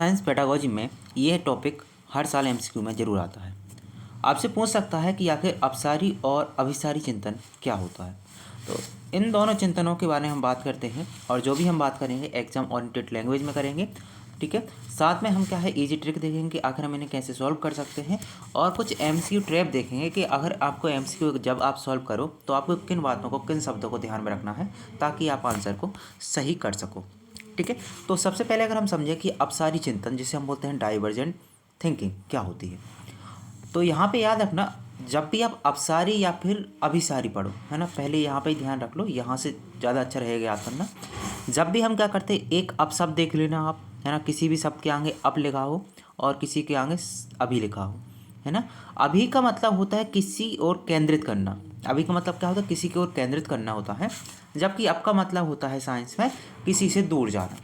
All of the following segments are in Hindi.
साइंस पेडागोजी में यह टॉपिक हर साल एमसीक्यू में ज़रूर आता है। आपसे पूछ सकता है कि आखिर अपसारी और अभिसारी चिंतन क्या होता है। तो इन दोनों चिंतनों के बारे में हम बात करते हैं और जो भी हम बात करेंगे एग्जाम ओरिएंटेड लैंग्वेज में करेंगे। ठीक है, साथ में हम क्या है इजी ट्रिक देखेंगे कि आखिर हम इन्हें कैसे सॉल्व कर सकते हैं और कुछ एमसीक्यू ट्रैप देखेंगे कि अगर आपको एमसीक्यू जब आप सॉल्व करो तो आपको किन बातों को किन शब्दों को ध्यान में रखना है ताकि आप आंसर को सही कर सको। ठीक है, तो सबसे पहले अगर हम समझें कि अपसारी चिंतन जिसे हम बोलते हैं डाइवर्जेंट थिंकिंग क्या होती है, तो यहाँ पे याद रखना जब भी आप अपसारी या फिर अभिसारी पढ़ो, है ना, पहले यहाँ पे ही ध्यान रख लो, यहाँ से ज़्यादा अच्छा रहेगा याद करना। जब भी हम क्या करते हैं एक अपशब्द देख लेना आप, है ना, किसी भी शब्द के आगे अप लिखा हो और किसी के आगे अभी लिखा हो, है ना। अभी का मतलब होता है किसी और केंद्रित करना, अभी का मतलब क्या होता है किसी की ओर केंद्रित करना होता है, जबकि अब का मतलब होता है साइंस में किसी से दूर जाना।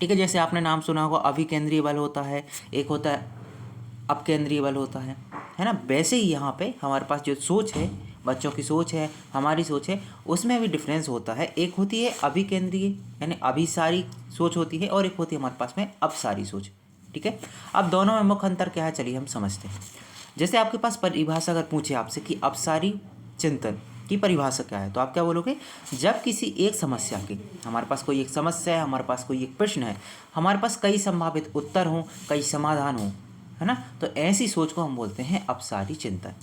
ठीक है, जैसे आपने नाम सुना होगा अभिकेंद्रीय बल होता है, एक होता है अपकेंद्रीय बल होता है ना। वैसे ही यहाँ पे हमारे पास जो सोच है, बच्चों की सोच है, हमारी सोच है, उसमें भी डिफरेंस होता है। एक होती है अभिकेंद्रीय यानी अभिसारी सोच होती है और एक होती है हमारे पास में अपसारी सोच। ठीक है, अब दोनों में मुख्य अंतर क्या है चलिए हम समझते हैं। जैसे आपके पास परिभाषा अगर पूछे आपसे कि अपसारी चिंतन की परिभाषा क्या है, तो आप क्या बोलोगे, जब किसी एक समस्या की, हमारे पास कोई एक समस्या है, हमारे पास कोई एक प्रश्न है, हमारे पास कई संभावित उत्तर हों, कई समाधान हों, है ना, तो ऐसी सोच को हम बोलते हैं अपसारी चिंतन।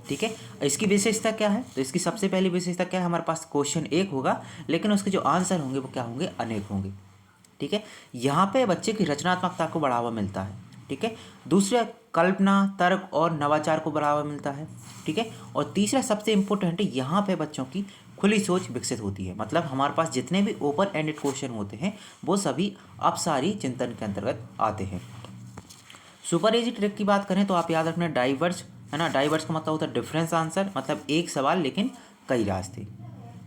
ठीक है, इसकी विशेषता क्या है, तो इसकी सबसे पहली विशेषता क्या है, हमारे पास क्वेश्चन एक होगा लेकिन उसके जो आंसर होंगे वो क्या होंगे, अनेक होंगे। ठीक है, यहाँ पे बच्चे की रचनात्मकता को बढ़ावा मिलता है। ठीक है, दूसरा कल्पना, तर्क और नवाचार को बढ़ावा मिलता है। ठीक है, और तीसरा सबसे इम्पोर्टेंट है, यहाँ पे बच्चों की खुली सोच विकसित होती है। मतलब हमारे पास जितने भी ओपन एंडेड क्वेश्चन होते हैं वो सभी अपसारी चिंतन के अंतर्गत आते हैं। सुपर इजी ट्रिक की बात करें तो आप याद रखना डाइवर्स, है ना, डाइवर्स का मतलब होता है डिफरेंस आंसर, मतलब एक सवाल लेकिन कई रास्ते।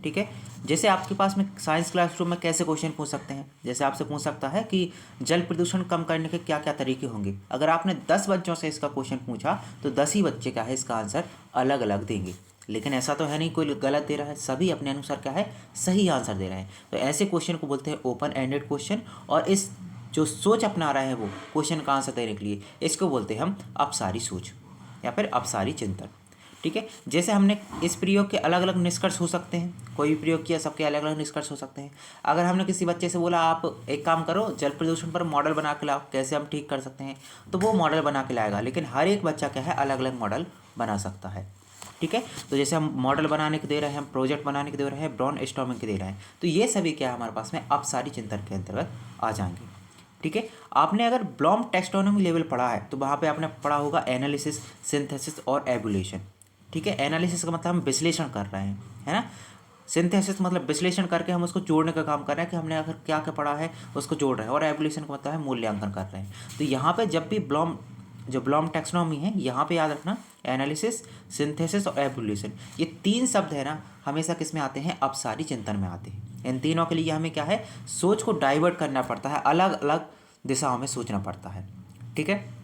ठीक है, जैसे आपके पास में साइंस क्लासरूम में कैसे क्वेश्चन पूछ सकते हैं, जैसे आपसे पूछ सकता है कि जल प्रदूषण कम करने के क्या क्या तरीके होंगे। अगर आपने 10 बच्चों से इसका क्वेश्चन पूछा तो 10 ही बच्चे क्या है इसका आंसर अलग अलग देंगे, लेकिन ऐसा तो है नहीं कोई गलत दे रहा है, सभी अपने अनुसार क्या है सही आंसर दे रहे हैं। तो ऐसे क्वेश्चन को बोलते हैं ओपन एंडेड क्वेश्चन, और इस जो सोच अपना रहे हैं वो क्वेश्चन का आंसर देने के लिए, इसको बोलते हैं हम अपसारी सोच या फिर अपसारी चिंतन। ठीक है, जैसे हमने इस प्रयोग के अलग अलग निष्कर्ष हो सकते हैं, कोई भी प्रयोग किया सबके अलग अलग निष्कर्ष हो सकते हैं। अगर हमने किसी बच्चे से बोला आप एक काम करो जल प्रदूषण पर मॉडल बना के लाओ कैसे हम ठीक कर सकते हैं, तो वो मॉडल बना के लाएगा, लेकिन हर एक बच्चा क्या है अलग अलग मॉडल बना सकता है। ठीक है, तो जैसे हम मॉडल बनाने के दे रहे हैं, हम प्रोजेक्ट बनाने के दे रहे हैं, ब्रॉन स्टॉर्मिंग के दे रहे हैं, तो ये सभी क्या है हमारे पास में अपसारी चिंतन के अंतर्गत आ जाएंगे। ठीक है, आपने अगर ब्लॉम टेक्सोनोमी लेवल पढ़ा है तो वहाँ पे आपने पढ़ा होगा एनालिसिस, सिंथेसिस और एबुलेशन। ठीक है, एनालिसिस का मतलब हम विश्लेषण कर रहे हैं, है ना, सिंथेसिस मतलब विश्लेषण करके हम उसको जोड़ने का काम कर रहे हैं कि हमने अगर क्या क्या पढ़ा है उसको जोड़ रहे हैं, और एबुलेशन का मतलब है मूल्यांकन कर रहे हैं। तो यहाँ पे जब भी ब्लॉम जो ब्लॉम टेक्सोनोमी है यहाँ पे याद रखना एनालिसिस, सिंथेसिस और एबुलेशन, ये तीन शब्द है ना हमेशा किस में आते हैं, अपसारी चिंतन में आते हैं। इन तीनों के लिए हमें क्या है सोच को डाइवर्ट करना पड़ता है, अलग अलग दिशाओं में सोचना पड़ता है। ठीक है,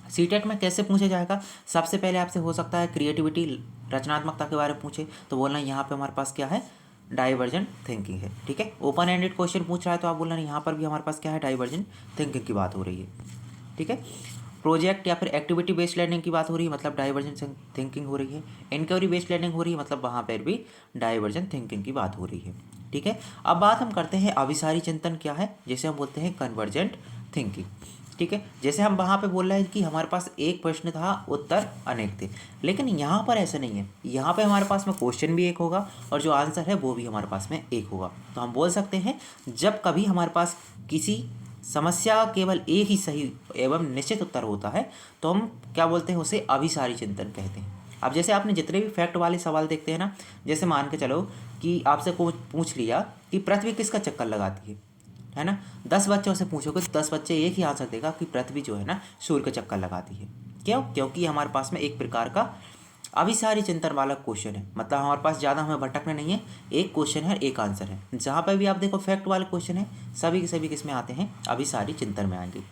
सीटेट में कैसे पूछा जाएगा, सबसे पहले आपसे हो सकता है क्रिएटिविटी, रचनात्मकता के बारे में पूछे तो बोलना यहाँ पे हमारे पास क्या है डाइवर्जेंट थिंकिंग है। ठीक है, ओपन एंडेड क्वेश्चन पूछ रहा है तो आप बोलना यहाँ पर भी हमारे पास क्या है डाइवर्जेंट थिंकिंग की बात हो रही है। ठीक है, प्रोजेक्ट या फिर एक्टिविटी बेस्ड लर्निंग की बात हो रही है मतलब डाइवर्जेंट थिंकिंग हो रही है। इंक्वायरी बेस्ड लर्निंग हो रही है मतलब वहाँ पर भी डाइवर्जेंट थिंकिंग की बात हो रही है। ठीक है, अब बात हम करते हैं अभिसारी चिंतन क्या है, जैसे हम बोलते हैं कन्वर्जेंट थिंकिंग। ठीक है, जैसे हम वहाँ पे बोल रहे हैं कि हमारे पास एक प्रश्न था उत्तर अनेक थे, लेकिन यहाँ पर ऐसा नहीं है, यहाँ पे हमारे पास में क्वेश्चन भी एक होगा और जो आंसर है वो भी हमारे पास में एक होगा। तो हम बोल सकते हैं जब कभी हमारे पास किसी समस्या का केवल एक ही सही एवं निश्चित उत्तर होता है तो हम क्या बोलते हैं उसे अभिसारी चिंतन कहते हैं। अब जैसे आपने जितने भी फैक्ट वाले सवाल देखते हैं ना, जैसे मान के चलो कि आपसे पूछ लिया कि पृथ्वी किसका चक्कर लगाती है ना, 10 बच्चों से पूछोगे तो 10 बच्चे एक ही आंसर देगा कि पृथ्वी जो है ना सूर्य का चक्कर लगाती है। क्यों, क्योंकि हमारे पास में एक प्रकार का अभिसारी चिंतन वाला क्वेश्चन है, मतलब हमारे पास ज़्यादा हमें भटकना नहीं है, एक क्वेश्चन है एक आंसर है। जहाँ पर भी आप देखो फैक्ट वाले क्वेश्चन है सभी के सभी किस में आते हैं अभिसारी चिंतन में आएंगे।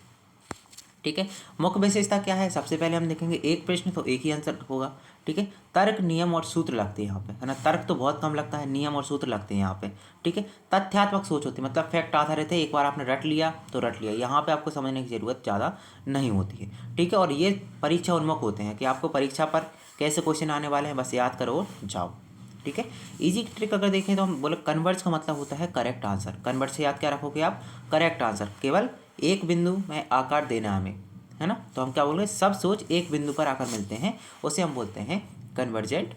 ठीक है। मुख्य विशेषता क्या है, सबसे पहले हम देखेंगे एक प्रश्न तो एक ही आंसर होगा। ठीक है। तर्क, नियम और सूत्र लगते हैं यहाँ पे, है ना। तर्क तो बहुत कम लगता है, नियम और सूत्र लगते हैं यहाँ पे। ठीक है। तथ्यात्मक सोच होती है, मतलब फैक्ट आधारित है, एक बार आपने रट लिया तो रट लिया, यहाँ पे आपको समझने की ज़रूरत ज़्यादा नहीं होती है। ठीक है। और ये परीक्षा उन्मुख होते हैं कि आपको परीक्षा पर कैसे क्वेश्चन आने वाले हैं, बस याद करो और जाओ। ठीक है। इजी ट्रिक अगर देखें तो हम बोले कन्वर्ज का मतलब होता है करेक्ट आंसर। कन्वर्ज से याद क्या रखोगे आप, करेक्ट आंसर। केवल एक बिंदु में आकार देना हमें, है ना। तो हम क्या बोल रहे हैं, सब सोच एक बिंदु पर आकर मिलते हैं, उसे हम बोलते हैं कन्वर्जेंट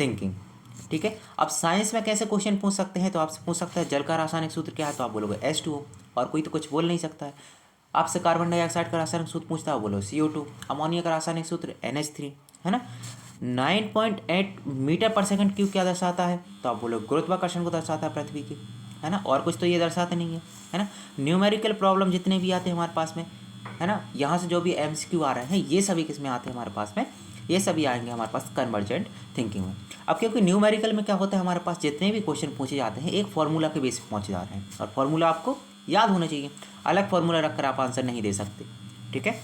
थिंकिंग। ठीक है। अब साइंस में कैसे क्वेश्चन पूछ सकते हैं, तो आपसे पूछ सकता है जल का रासायनिक सूत्र क्या है, तो आप बोलोगे H2O, और कोई तो कुछ बोल नहीं सकता है। आपसे कार्बन डाइऑक्साइड का रासायनिक सूत्र पूछता है, बोलो CO2। अमोनिया का रासायनिक सूत्र NH3, है ना। 9.8 मीटर पर सेकंड क्यूब क्या दर्शाता है, तो आप बोलो गुरुत्वाकर्षण को दर्शाता है पृथ्वी की, है ना। और कुछ तो ये दर्शाते नहीं है ना। न्यूमेरिकल प्रॉब्लम जितने भी आते हैं हमारे पास में, है ना, यहाँ से जो भी MCQ आ रहे हैं ये सभी किस में आते हैं हमारे पास में, ये सभी आएंगे हमारे पास कन्वर्जेंट थिंकिंग में। अब क्योंकि न्यूमेरिकल में क्या होता है, हमारे पास जितने भी क्वेश्चन पूछे जाते हैं एक फार्मूला के बेस पे पहुँचे जा रहे हैं, और फार्मूला आपको याद होना चाहिए, अलग फार्मूला रखकर आप आंसर नहीं दे सकते। ठीक है।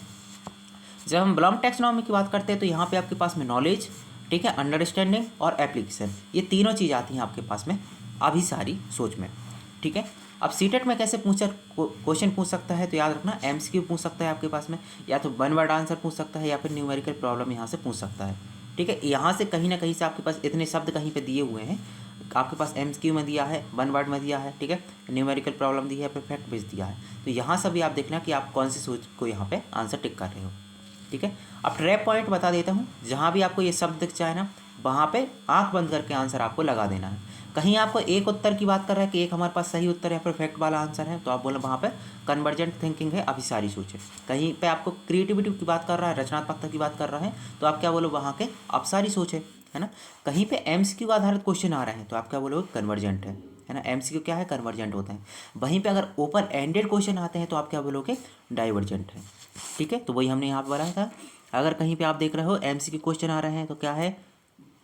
जब हम ब्लूम टैक्सोनॉमी की बात करते हैं तो यहाँ पे आपके पास में नॉलेज, ठीक है, अंडरस्टैंडिंग और एप्लीकेशन, ये तीनों चीज़ आती हैं आपके पास में अभिसारी सोच में। ठीक है। अब सीटेट में कैसे क्वेश्चन पूछ सकता है, तो याद रखना MCQ पूछ सकता है आपके पास में, या तो वन वर्ड आंसर पूछ सकता है, या फिर न्यूमेरिकल प्रॉब्लम यहाँ से पूछ सकता है। ठीक है। यहाँ से कहीं ना कहीं से आपके पास इतने शब्द कहीं पे दिए हुए हैं, आपके पास MCQ में दिया है, वन वर्ड में दिया है, ठीक है, न्यूमेरिकल प्रॉब्लम दी है, फिर फैक्ट बेस दिया है। तो यहाँ से भी आप देखना कि आप कौन सी सोच को यहाँ पे आंसर टिक कर रहे हो। ठीक है। अब ट्रैप पॉइंट बता देता हूँ, जहाँ भी आपको ये शब्द दिख जाए ना, वहाँ पे आंख बंद करके आंसर आपको लगा देना है। कहीं आपको एक उत्तर की बात कर रहा है कि एक हमारे पास सही उत्तर है, फिर फैक्ट वाला आंसर है, तो आप बोलो वहाँ पे कन्वर्जेंट थिंकिंग है, अभिसारी सोच है। कहीं पे आपको क्रिएटिविटी की बात कर रहा है, रचनात्मकता की बात कर रहा है, तो आप क्या बोलो, वहाँ के अपसारी सोच है ना। कहीं पे MCQ आधारित क्वेश्चन आ रहे हैं, तो आप क्या बोलोगे, कन्वर्जेंट है ना। MCQ क्या है, कन्वर्जेंट होते हैं। वहीं पे अगर ओपन एंडेड क्वेश्चन आते हैं तो आप क्या बोलोगे, डाइवर्जेंट है। ठीक है। तो वही हमने यहाँ पर बताया था, अगर कहीं पे आप देख रहे हो MCQ क्वेश्चन आ रहे हैं तो क्या है,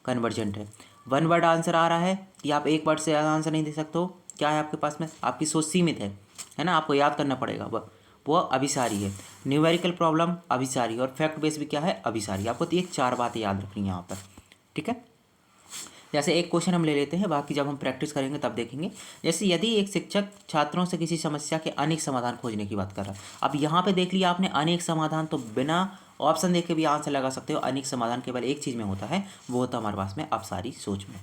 कन्वर्जेंट है। वन वर्ड आंसर आ रहा है कि आप एक वर्ड से ज़्यादा आंसर नहीं दे सकते हो, क्या है आपके पास में, आपकी सोच सीमित है ना, आपको याद करना पड़ेगा, वो अभिसारी है। न्यूमेरिकल प्रॉब्लम अभिसारी, और फैक्ट बेस भी क्या है, अभिसारी। आपको तो ये 4 बातें याद रखनी है यहाँ पर। ठीक है। जैसे एक क्वेश्चन हम ले लेते हैं, बाकी जब हम प्रैक्टिस करेंगे तब देखेंगे। जैसे यदि एक शिक्षक छात्रों से किसी समस्या के अनेक समाधान खोजने की बात कर रहा है, अब यहाँ पे देख लिया आपने अनेक समाधान, तो बिना ऑप्शन देख के भी आंसर लगा सकते हो। अनेक समाधान केवल एक चीज़ में होता है, वो होता है हमारे पास में अपसारी सोच में।